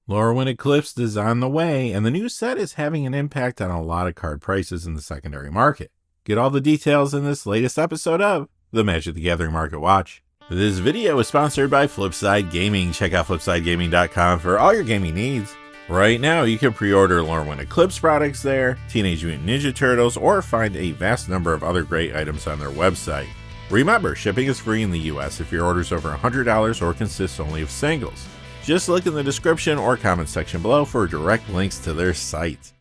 Lorwyn Eclipse is on the way, and the new set is having an impact on a lot of card prices in the secondary market. Get all the details in this latest episode of the Magic the Gathering Market Watch. This video is sponsored by Flipside Gaming. Check out flipsidegaming.com for all your gaming needs. Right now, you can pre-order Lorwyn Eclipse products there, Teenage Mutant Ninja Turtles, or find a vast number of other great items on their website. Remember, shipping is free in the US if your order's over $100 or consists only of singles. Just look in the description or comment section below for direct links to their site.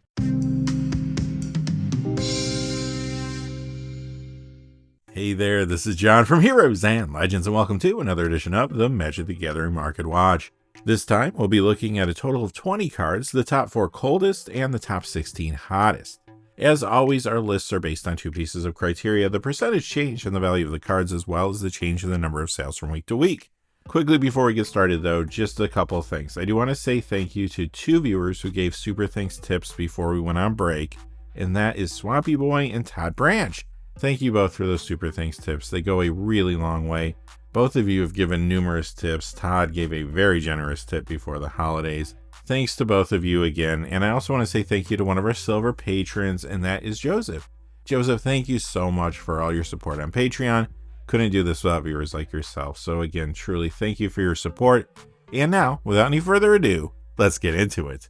Hey there, this is John from Heroes and Legends, and welcome to another edition of the Magic the Gathering Market Watch. This time, we'll be looking at a total of 20 cards, the top 4 coldest and the top 16 hottest. As always, our lists are based on two pieces of criteria: the percentage change in the value of the cards, as well as the change in the number of sales from week to week. Quickly before we get started though, just a couple of things. I do want to say thank you to two viewers who gave super thanks tips before we went on break, and that is Swampy Boy and Todd Branch. Thank you both for those super thanks tips. They go a really long way. Both of you have given numerous tips. Todd gave a very generous tip before the holidays. Thanks to both of you again, and I also want to say thank you to one of our silver patrons, and that is Joseph. Joseph, thank you so much for all your support on Patreon. Couldn't do this without viewers like yourself. So again, truly thank you for your support. And now, without any further ado, let's get into it.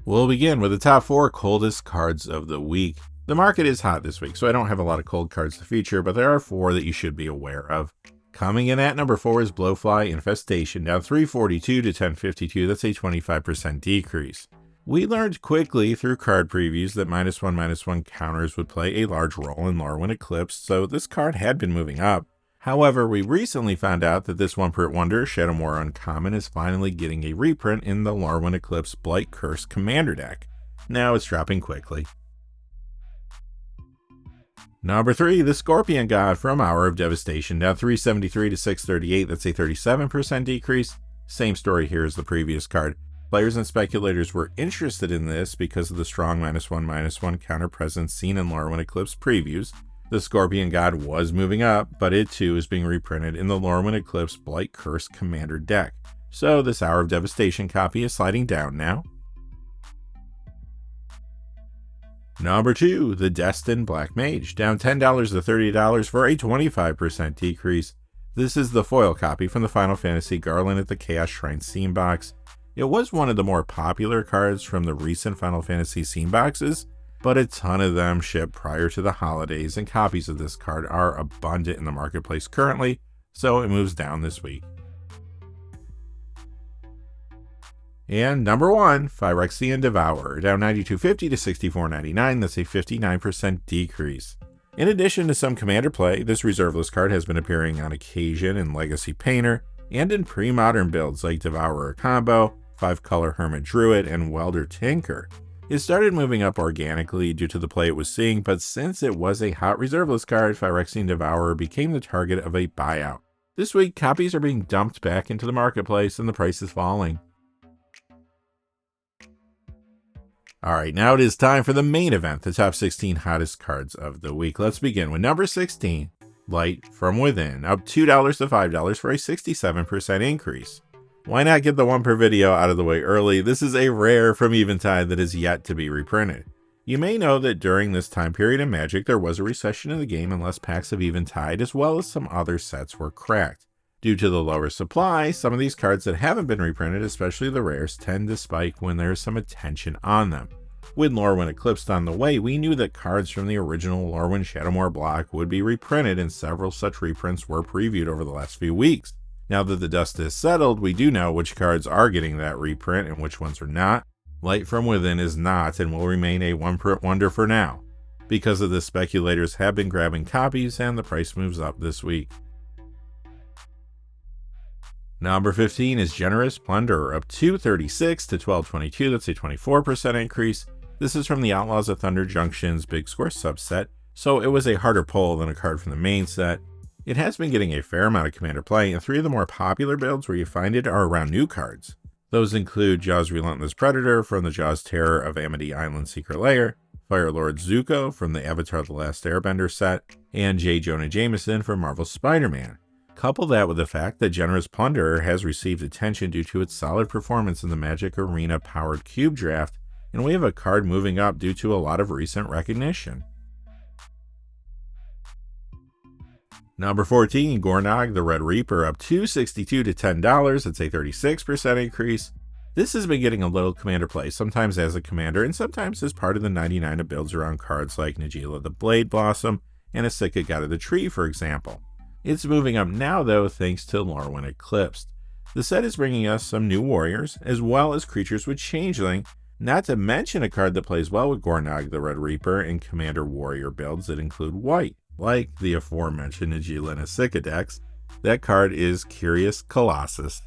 We'll begin with the top 4 coldest cards of the week. The market is hot this week, so I don't have a lot of cold cards to feature, but there are 4 that you should be aware of. Coming in at number 4 is Blowfly Infestation, down 342 to 1052. That's a 25% decrease. We learned quickly through card previews that -1/-1 counters would play a large role in Lorwyn Eclipse, so this card had been moving up. However, we recently found out that this one-print wonder, Shadowmoor Uncommon, is finally getting a reprint in the Lorwyn Eclipse Blight Curse Commander deck. Now it's dropping quickly. Number 3, the Scorpion God from Hour of Devastation, down 373 to 638. That's a 37% decrease. Same story here as the previous card. Players and speculators were interested in this because of the strong -1/-1 counter presence seen in Lorwyn Eclipse previews. The Scorpion God was moving up, but it too is being reprinted in the Lorwyn Eclipse Blight Curse Commander deck. So this Hour of Devastation copy is sliding down now. Number 2, the Destined Black Mage, down $10 to $30 for a 25% decrease. This is the foil copy from the Final Fantasy Garland at the Chaos Shrine Scene Box. It was one of the more popular cards from the recent Final Fantasy Scene Boxes, but a ton of them shipped prior to the holidays, and copies of this card are abundant in the marketplace currently, so it moves down this week. And number 1, Phyrexian Devourer, down $92.50 to $64.99. That's a 59% decrease. In addition to some commander play, this reserveless card has been appearing on occasion in Legacy Painter and in pre-modern builds like Devourer Combo, 5-color Hermit Druid, and Welder Tinker. It started moving up organically due to the play it was seeing, but since it was a hot reserveless card, Phyrexian Devourer became the target of a buyout. This week, copies are being dumped back into the marketplace and the price is falling. Alright, now it is time for the main event, the top 16 hottest cards of the week. Let's begin with number 16, Light from Within, up $2 to $5 for a 67% increase. Why not get the one per video out of the way early? This is a rare from Eventide that is yet to be reprinted. You may know that during this time period in Magic, there was a recession in the game and less packs of Eventide, as well as some other sets were cracked. Due to the lower supply, some of these cards that haven't been reprinted, especially the rares, tend to spike when there is some attention on them. With Lorwyn Eclipse on the way, we knew that cards from the original Lorwyn Shadowmoor block would be reprinted, and several such reprints were previewed over the last few weeks. Now that the dust is settled, we do know which cards are getting that reprint and which ones are not. Light from Within is not and will remain a one-print wonder for now. Because of this, speculators have been grabbing copies and the price moves up this week. Number 15 is Generous Plunderer, up $2.36 to $12.22. That's a 24% increase. This is from the Outlaws of Thunder Junction's Big Score subset, so it was a harder pull than a card from the main set. It has been getting a fair amount of commander play, and 3 of the more popular builds where you find it are around new cards. Those include Jaws Relentless Predator from the Jaws Terror of Amity Island Secret Lair, Firelord Zuko from the Avatar The Last Airbender set, and J. Jonah Jameson from Marvel's Spider-Man. Couple that with the fact that Generous Plunderer has received attention due to its solid performance in the Magic Arena Powered Cube Draft, and we have a card moving up due to a lot of recent recognition. Number 14, Gornog, the Red Reaper, up $2.62 to $10. That's a 36% increase. This has been getting a little commander play, sometimes as a commander, and sometimes as part of the 99 that builds around cards like Najeela the Blade Blossom and Asika God of the Tree, for example. It's moving up now, though, thanks to Lorwyn Eclipsed. The set is bringing us some new warriors, as well as creatures with Changeling, not to mention a card that plays well with Gornog, the Red Reaper, and Commander Warrior builds that include white, like the aforementioned Najeela and Asika decks. That card is Curious Colossus.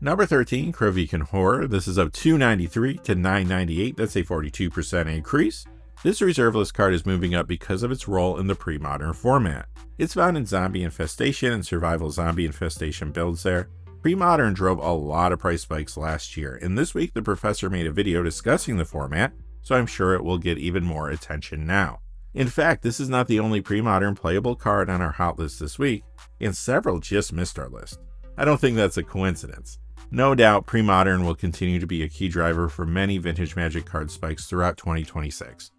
Number 13, Krovikan Horror. This is up $2.93 to $9.98. That's a 42% increase. This reserveless card is moving up because of its role in the pre-modern format. It's found in Zombie Infestation and Survival Zombie Infestation builds there. Pre-modern drove a lot of price spikes last year, and this week the professor made a video discussing the format, so I'm sure it will get even more attention now. In fact, this is not the only pre-modern playable card on our hot list this week, and several just missed our list. I don't think that's a coincidence. No doubt, pre-modern will continue to be a key driver for many vintage Magic card spikes throughout 2026.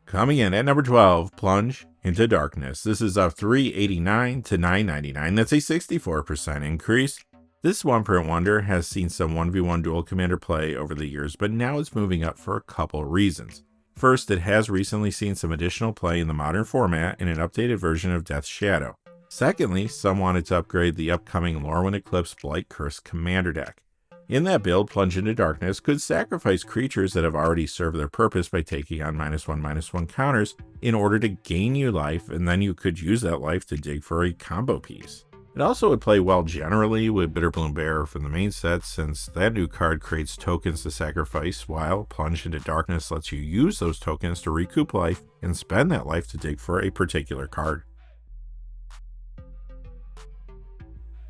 Coming in at number 12, Plunge into Darkness. This is up $3.89 to $9.99. That's a 64% increase. This one-print wonder has seen some 1v1 dual commander play over the years, but now it's moving up for a couple reasons. First, it has recently seen some additional play in the modern format in an updated version of Death's Shadow. Secondly, some wanted to upgrade the upcoming Lorwyn Eclipse Blight Curse commander deck. In that build, Plunge into Darkness could sacrifice creatures that have already served their purpose by taking on -1/-1 counters in order to gain you life, and then you could use that life to dig for a combo piece. It also would play well generally with Bitterbloom Bearer from the main set, since that new card creates tokens to sacrifice, while Plunge into Darkness lets you use those tokens to recoup life and spend that life to dig for a particular card.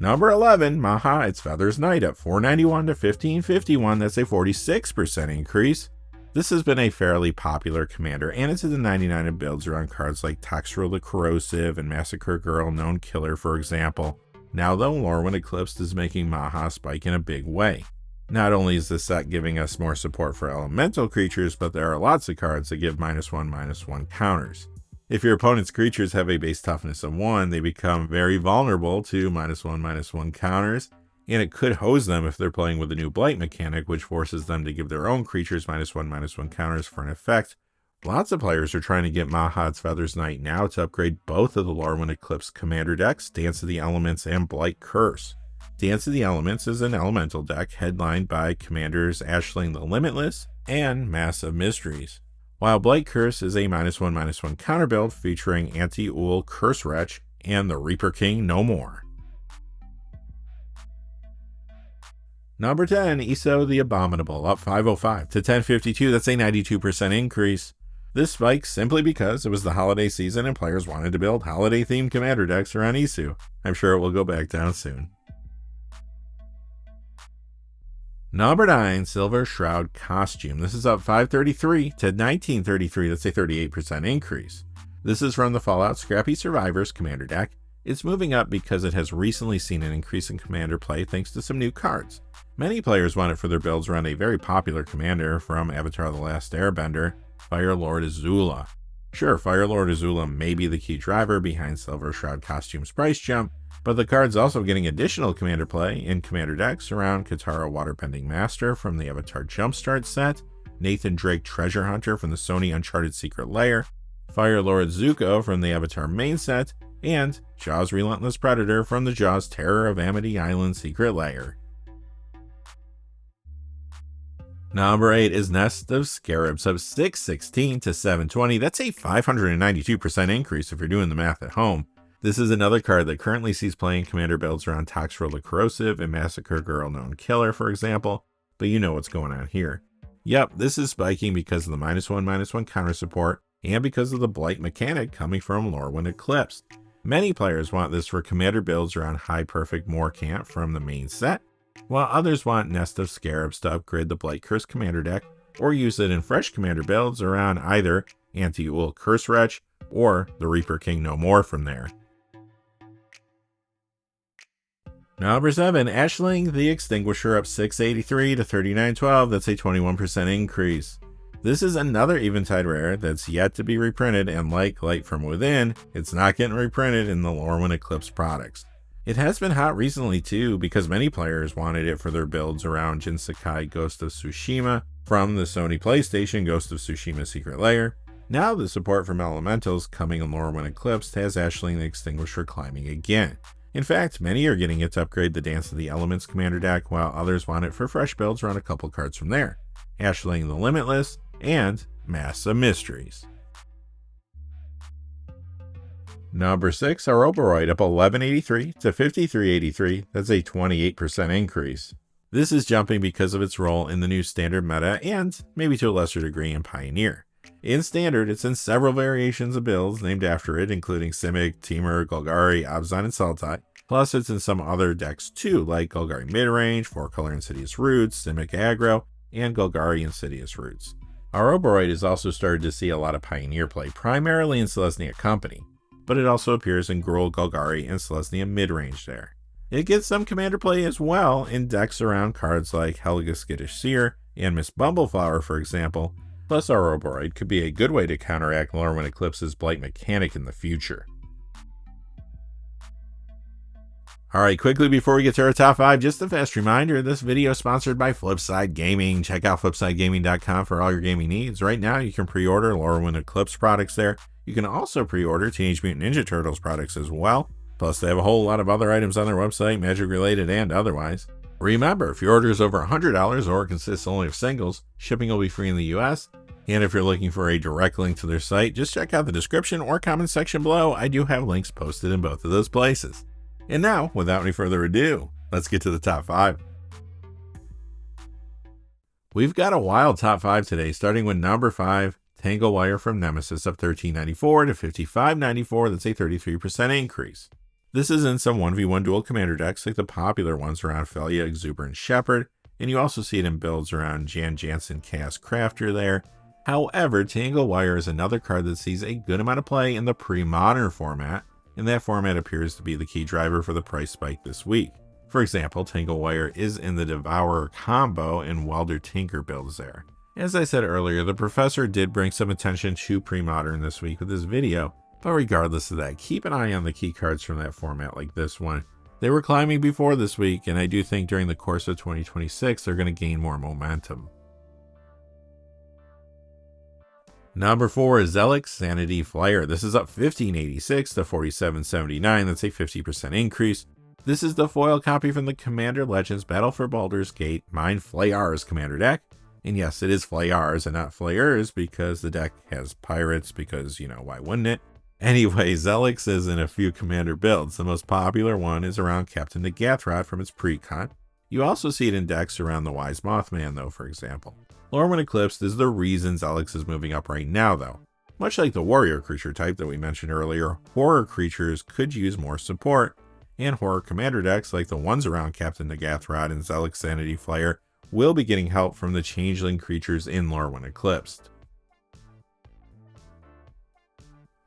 Number 11, Maha, Its Feathers Knight, up $4.91 to $15.51. That's a 46% increase. This has been a fairly popular commander, and it's in the 99 and builds around cards like Toxtril the Corrosive and Massacre Girl Known Killer, for example. Now though, Lorwyn Eclipsed is making Maha spike in a big way. Not only is this set giving us more support for elemental creatures, but there are lots of cards that give -1/-1 counters. If your opponent's creatures have a base toughness of 1, they become very vulnerable to -1/-1 counters, and it could hose them if they're playing with the new Blight mechanic, which forces them to give their own creatures -1/-1 counters for an effect. Lots of players are trying to get Maha, Its Feathers Knight now to upgrade both of the Lorwyn Eclipse commander decks, Dance of the Elements and Blight Curse. Dance of the Elements is an elemental deck headlined by commanders Ashling the Limitless and Massive Mysteries, while Blight Curse is a -1/-1 counter build featuring Anti-Ul Curse Wretch and the Reaper King No More. Number 10, Iso the Abominable, up $5.05 to $10.52. That's a 92% increase. This spikes simply because it was the holiday season and players wanted to build holiday-themed commander decks around Isu. I'm sure it will go back down soon. Number 9, Silver Shroud Costume. This is up $5.33 to $19.33. That's a 38% increase. This is from the Fallout Scrappy Survivors commander deck. It's moving up because it has recently seen an increase in commander play thanks to some new cards. Many players want it for their builds around a very popular commander from Avatar: The Last Airbender, Firelord Azula. Sure, Firelord Azula may be the key driver behind Silver Shroud Costume's price jump, but the card's also getting additional commander play in commander decks around Katara Waterbending Master from the Avatar Jumpstart set, Nathan Drake Treasure Hunter from the Sony Uncharted Secret Lair, Firelord Zuko from the Avatar main set, and Jaws Relentless Predator from the Jaws Terror of Amity Island Secret Lair. Number 8 is Nest of Scarabs, up $6.16 to $7.20. That's a 592% increase if you're doing the math at home. This is another card that currently sees playing commander builds around Toxtril the Corrosive and Massacre Girl Known Killer, for example, but you know what's going on here. Yep, this is spiking because of the -1/-1 counter support and because of the Blight mechanic coming from Lorwyn Eclipse. Many players want this for commander builds around High Perfect Moorcamp from the main set, while others want Nest of Scarabs to upgrade the Blight Curse commander deck or use it in fresh commander builds around either Anti-Ul Curse Wretch, or the Reaper King No More from there. Number 7, Ashling the Extinguisher up 683 to 3912, that's a 21% increase. This is another Eventide rare that's yet to be reprinted, and like Light from Within, it's not getting reprinted in the Lorwyn Eclipse products. It has been hot recently too, because many players wanted it for their builds around Jin Sakai Ghost of Tsushima from the Sony PlayStation Ghost of Tsushima Secret Lair. Now the support from Elementals coming in Lorwyn Eclipse has Ashling the Extinguisher climbing again. In fact, many are getting it to upgrade the Dance of the Elements commander deck, while others want it for fresh builds around a couple cards from there. Ashling the Limitless and Mass of Mysteries. Number 6, Ouroboros up 1183 to 5383, that's a 28% increase. This is jumping because of its role in the new Standard meta and, maybe to a lesser degree, in Pioneer. In Standard, it's in several variations of builds named after it, including Simic, Temur, Golgari, Abzan, and Sultai. Plus, it's in some other decks too, like Golgari Midrange, 4-color Insidious Roots, Simic Aggro, and Golgari Insidious Roots. Ouroboros has also started to see a lot of Pioneer play, primarily in Selesnya Company, but it also appears in Gruul, Golgari, and Selesnya Midrange there. It gets some commander play as well in decks around cards like Helga Skittish Seer and Miss Bumbleflower, for example. Plus, Ouroboros could be a good way to counteract Lorwyn Eclipse's Blight mechanic in the future. Alright, quickly before we get to our top 5, just a fast reminder, this video is sponsored by Flipside Gaming. Check out flipsidegaming.com for all your gaming needs. Right now, you can pre-order Lorwyn Eclipse products there. You can also pre-order Teenage Mutant Ninja Turtles products as well. Plus, they have a whole lot of other items on their website, Magic-related and otherwise. Remember, if your order is over $100 or consists only of singles, shipping will be free in the US. And if you're looking for a direct link to their site, just check out the description or comment section below. I do have links posted in both of those places. And now, without any further ado, let's get to the top 5. We've got a wild top 5 today, starting with number 5, Tangle Wire from Nemesis up 1394 to 5594, that's a 33% increase. This is in some 1v1 dual commander decks like the popular ones around Felia, Exuberant Shepherd, and you also see it in builds around Jan Jansen Chaos Crafter there. However, Tangle Wire is another card that sees a good amount of play in the pre-modern format, and that format appears to be the key driver for the price spike this week. For example, Tangle Wire is in the Devourer combo and Welder Tinker builds there. As I said earlier, the professor did bring some attention to pre-modern this week with this video, but regardless of that, keep an eye on the key cards from that format like this one. They were climbing before this week, and I do think during the course of 2026 they're going to gain more momentum. Number 4 is Zelix Sanity Flare. This is up 1586 to 4779, that's a 50% increase. This is the foil copy from the Commander Legends Battle for Baldur's Gate Mind Flayers commander deck. And yes, it is Flayers and not Flayers because the deck has pirates because, why wouldn't it? Anyway, Zelix is in a few commander builds. The most popular one is around Captain Nagathrat from its pre-con. You also see it in decks around the Wise Mothman though, for example. Lorwyn Eclipse is the reason Zelix is moving up right now though. Much like the warrior creature type that we mentioned earlier, horror creatures could use more support, and horror commander decks like the ones around Captain Nagathrat and Zelix Sanity Flare will be getting help from the changeling creatures in Lorwyn Eclipse.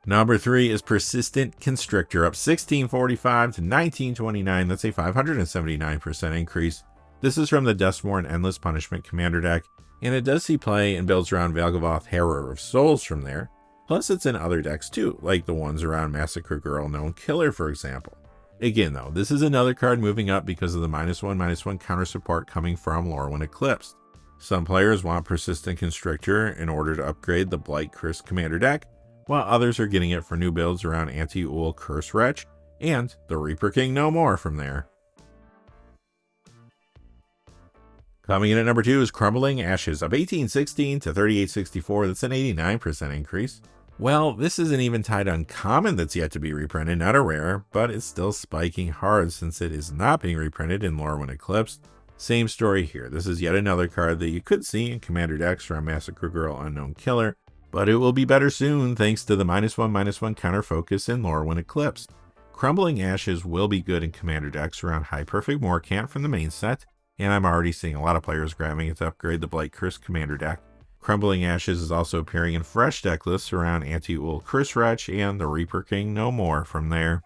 Number 3 is Persistent Constrictor up 1645 to 1929, that's a 579% increase. This is from the Duskmourn Endless Punishment commander deck, and it does see play and builds around Valgavoth Harrower of Souls from there. Plus it's in other decks too, like the ones around Massacre Girl Known Killer for example. Again though, this is another card moving up because of the -1/-1 counter support coming from Lorwyn Eclipse. Some players want Persistent Constrictor in order to upgrade the Blight Curse commander deck, while others are getting it for new builds around Anti-Ul Curse Wretch and the Reaper King No More from there. Coming in at number 2 is Crumbling Ashes up 1816 to 3864, that's an 89% increase. Well, this is an Eventide uncommon that's yet to be reprinted, not a rare, but it's still spiking hard since it is not being reprinted in Lorwyn Eclipse. Same story here. This is yet another card that you could see in commander decks around Massacre Girl Unknown Killer, but it will be better soon thanks to the -1/-1 counter focus in Lorwyn Eclipse. Crumbling Ashes will be good in commander decks around High Perfect Morcant from the main set, and I'm already seeing a lot of players grabbing it to upgrade the Blight Curse commander deck. Crumbling Ashes is also appearing in fresh deck lists around Anti-Ul Chris Retch and the Reaper King No More from there.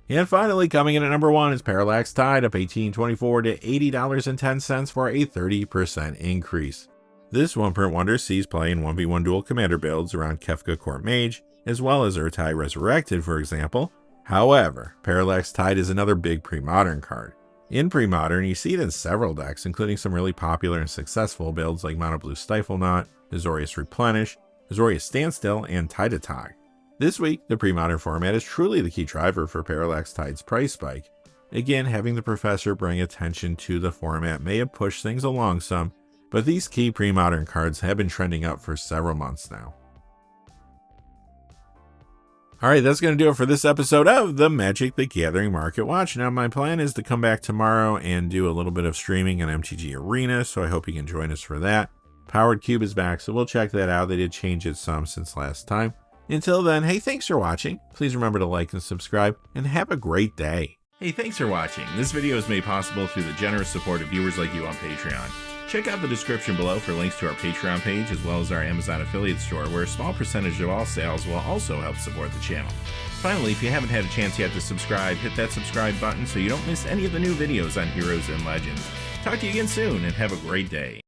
And finally, coming in at number 1 is Parallax Tide, up $18.24 to $80.10 for a 30% increase. This one-print wonder sees play in 1v1 dual commander builds around Kefka Court Mage, as well as Urtai Resurrected, for example. However, Parallax Tide is another big pre-modern card. In pre-modern, you see it in several decks, including some really popular and successful builds like Mono Blue Stifle Knot, Azorius Replenish, Azorius Standstill, and Titatog. This week, the pre-modern format is truly the key driver for Parallax Tide's price spike. Again, having the Professor bring attention to the format may have pushed things along some, but these key pre-modern cards have been trending up for several months now. Alright, that's going to do it for this episode of the Magic the Gathering Market Watch. Now, my plan is to come back tomorrow and do a little bit of streaming on MTG Arena, so I hope you can join us for that. Powered Cube is back, so we'll check that out. They did change it some since last time. Until then, hey, thanks for watching. Please remember to like and subscribe, and have a great day. Hey, thanks for watching. This video is made possible through the generous support of viewers like you on Patreon. Check out the description below for links to our Patreon page as well as our Amazon affiliate store, where a small percentage of all sales will also help support the channel. Finally, if you haven't had a chance yet to subscribe, hit that subscribe button so you don't miss any of the new videos on Heroes and Legends. Talk to you again soon, and have a great day.